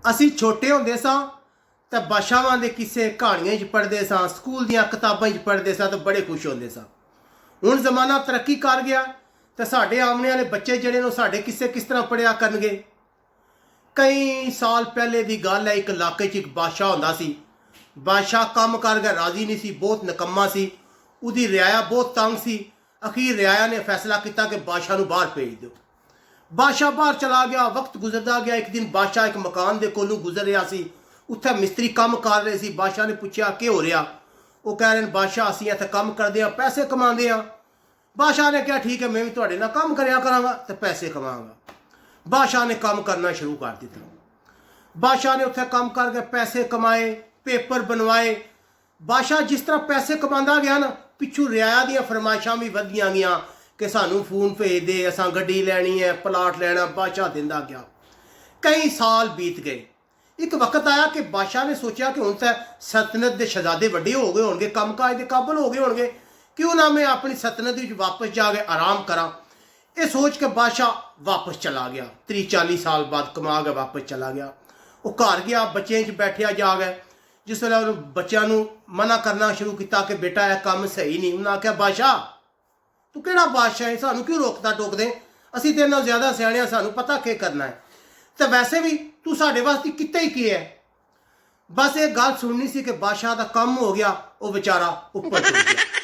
ਅਸੀਂ ਛੋਟੇ ਹੁੰਦੇ ਸਾਂ ਤਾਂ ਬਾਦਸ਼ਾਹਾਂ ਦੇ ਕਿਸੇ ਕਹਾਣੀਆਂ 'ਚ ਪੜ੍ਹਦੇ ਸਾਂ, ਸਕੂਲ ਦੀਆਂ ਕਿਤਾਬਾਂ 'ਚ ਪੜ੍ਹਦੇ ਸਾਂ ਤਾਂ ਬੜੇ ਖੁਸ਼ ਹੁੰਦੇ ਸਾਂ। ਹੁਣ ਜ਼ਮਾਨਾ ਤਰੱਕੀ ਕਰ ਗਿਆ ਤੇ ਸਾਡੇ ਆਉਣੇ ਵਾਲੇ ਬੱਚੇ ਜਿਹੜੇ ਨੇ ਸਾਡੇ ਕਿਸੇ ਕਿਸ ਤਰ੍ਹਾਂ ਪੜ੍ਹਿਆ ਕਰਨਗੇ। ਕਈ ਸਾਲ ਪਹਿਲੇ ਦੀ ਗੱਲ ਹੈ, ਇੱਕ ਇਲਾਕੇ 'ਚ ਇੱਕ ਬਾਦਸ਼ਾਹ ਹੁੰਦਾ ਸੀ। ਬਾਦਸ਼ਾਹ ਕੰਮ ਕਰ ਕੇ ਰਾਜ਼ੀ ਨਹੀਂ ਸੀ, ਬਹੁਤ ਨਿਕੰਮਾ ਸੀ, ਉਹਦੀ ਰਿਆਇਆ ਬਹੁਤ ਤੰਗ ਸੀ। ਅਖੀਰ ਰਿਆਇਆ ਨੇ ਫੈਸਲਾ ਕੀਤਾ ਕਿ ਬਾਦਸ਼ਾਹ ਨੂੰ ਬਾਹਰ ਭੇਜ ਦਿਓ। ਬਾਦਸ਼ਾਹ ਬਾਹਰ ਚਲਾ ਗਿਆ, ਵਕਤ ਗੁਜ਼ਰਦਾ ਗਿਆ। ਇੱਕ ਦਿਨ ਬਾਦਸ਼ਾਹ ਇੱਕ ਮਕਾਨ ਦੇ ਕੋਲੋਂ ਗੁਜ਼ਰ ਰਿਹਾ ਸੀ, ਉੱਥੇ ਮਿਸਤਰੀ ਕੰਮ ਕਰ ਰਹੇ ਸੀ। ਬਾਦਸ਼ਾਹ ਨੇ ਪੁੱਛਿਆ ਕੀ ਹੋ ਰਿਹਾ? ਉਹ ਕਹਿ ਰਹੇ ਨੇ ਬਾਦਸ਼ਾਹ ਅਸੀਂ ਇੱਥੇ ਕੰਮ ਕਰਦੇ ਹਾਂ, ਪੈਸੇ ਕਮਾਉਂਦੇ ਹਾਂ। ਬਾਦਸ਼ਾਹ ਨੇ ਕਿਹਾ ਠੀਕ ਹੈ, ਮੈਂ ਵੀ ਤੁਹਾਡੇ ਨਾਲ ਕੰਮ ਕਰਿਆ ਕਰਾਂਗਾ ਤੇ ਪੈਸੇ ਕਮਾਵਾਂਗਾ। ਬਾਦਸ਼ਾਹ ਨੇ ਕੰਮ ਕਰਨਾ ਸ਼ੁਰੂ ਕਰ ਦਿੱਤਾ। ਬਾਦਸ਼ਾਹ ਨੇ ਉੱਥੇ ਕੰਮ ਕਰਕੇ ਪੈਸੇ ਕਮਾਏ, ਪੇਪਰ ਬਣਵਾਏ। ਬਾਦਸ਼ਾਹ ਜਿਸ ਤਰ੍ਹਾਂ ਪੈਸੇ ਕਮਾਉਂਦਾ ਗਿਆ ਨਾ, ਪਿੱਛੋਂ ਰਿਆਇਆ ਦੀਆਂ ਫਰਮਾਇਸ਼ਾਂ ਵੀ ਵਧੀਆਂ ਗਈਆਂ ਕਿ ਸਾਨੂੰ ਫੋਨ ਭੇਜ ਦੇ, ਅਸਾਂ ਗੱਡੀ ਲੈਣੀ ਹੈ, ਪਲਾਟ ਲੈਣਾ। ਬਾਦਸ਼ਾਹ ਦਿੰਦਾ ਗਿਆ। ਕਈ ਸਾਲ ਬੀਤ ਗਏ। ਇੱਕ ਵਕਤ ਆਇਆ ਕਿ ਬਾਦਸ਼ਾਹ ਨੇ ਸੋਚਿਆ ਕਿ ਹੁਣ ਤਾਂ ਸਲਤਨਤ ਦੇ ਸ਼ਹਿਜ਼ਾਦੇ ਵੱਡੇ ਹੋ ਗਏ ਹੋਣਗੇ, ਕੰਮਕਾਜ ਦੇ ਕਾਬਲ ਹੋ ਗਏ ਹੋਣਗੇ, ਕਿਉਂ ਨਾ ਮੈਂ ਆਪਣੀ ਸਲਤਨਤ ਵਿੱਚ ਵਾਪਸ ਜਾ ਕੇ ਆਰਾਮ ਕਰਾਂ। ਇਹ ਸੋਚ ਕੇ ਬਾਦਸ਼ਾਹ ਵਾਪਸ ਚਲਾ ਗਿਆ। 30-40 ਸਾਲ ਬਾਅਦ ਕਮਾ ਕੇ ਵਾਪਸ ਚਲਾ ਗਿਆ। ਉਹ ਘਰ ਗਿਆ, ਬੱਚਿਆਂ 'ਚ ਬੈਠਿਆ ਜਾ ਗਿਆ। ਜਿਸ ਵੇਲੇ ਉਹਨੇ ਬੱਚਿਆਂ ਨੂੰ ਮਨਾ ਕਰਨਾ ਸ਼ੁਰੂ ਕੀਤਾ ਕਿ ਬੇਟਾ ਇਹ ਕੰਮ ਸਹੀ ਨਹੀਂ, ਉਹਨਾਂ ਆਖਿਆ ਬਾਦਸ਼ਾਹ ਤੂੰ ਕਿਹੜਾ ਬਾਦਸ਼ਾਹ ਹੈ, ਸਾਨੂੰ ਕਿਉਂ ਰੋਕਦਾ ਟੋਕਦੇ? ਅਸੀਂ ਤੇਰੇ ਨਾਲ ਜ਼ਿਆਦਾ ਸਿਆਣੇ ਹਾਂ, ਸਾਨੂੰ ਪਤਾ ਕੀ ਕਰਨਾ ਹੈ। ਤੇ ਵੈਸੇ ਵੀ ਤੂੰ ਸਾਡੇ ਵਾਸਤੇ ਕੀਤਾ ਹੀ ਕੀ ਹੈ? ਬਸ ਇਹ ਗੱਲ ਸੁਣਨੀ ਸੀ ਕਿ ਬਾਦਸ਼ਾਹ ਦਾ ਕੰਮ ਹੋ ਗਿਆ, ਉਹ ਵਿਚਾਰਾ ਉੱਪਰ ਟੁੱਟ ਗਿਆ।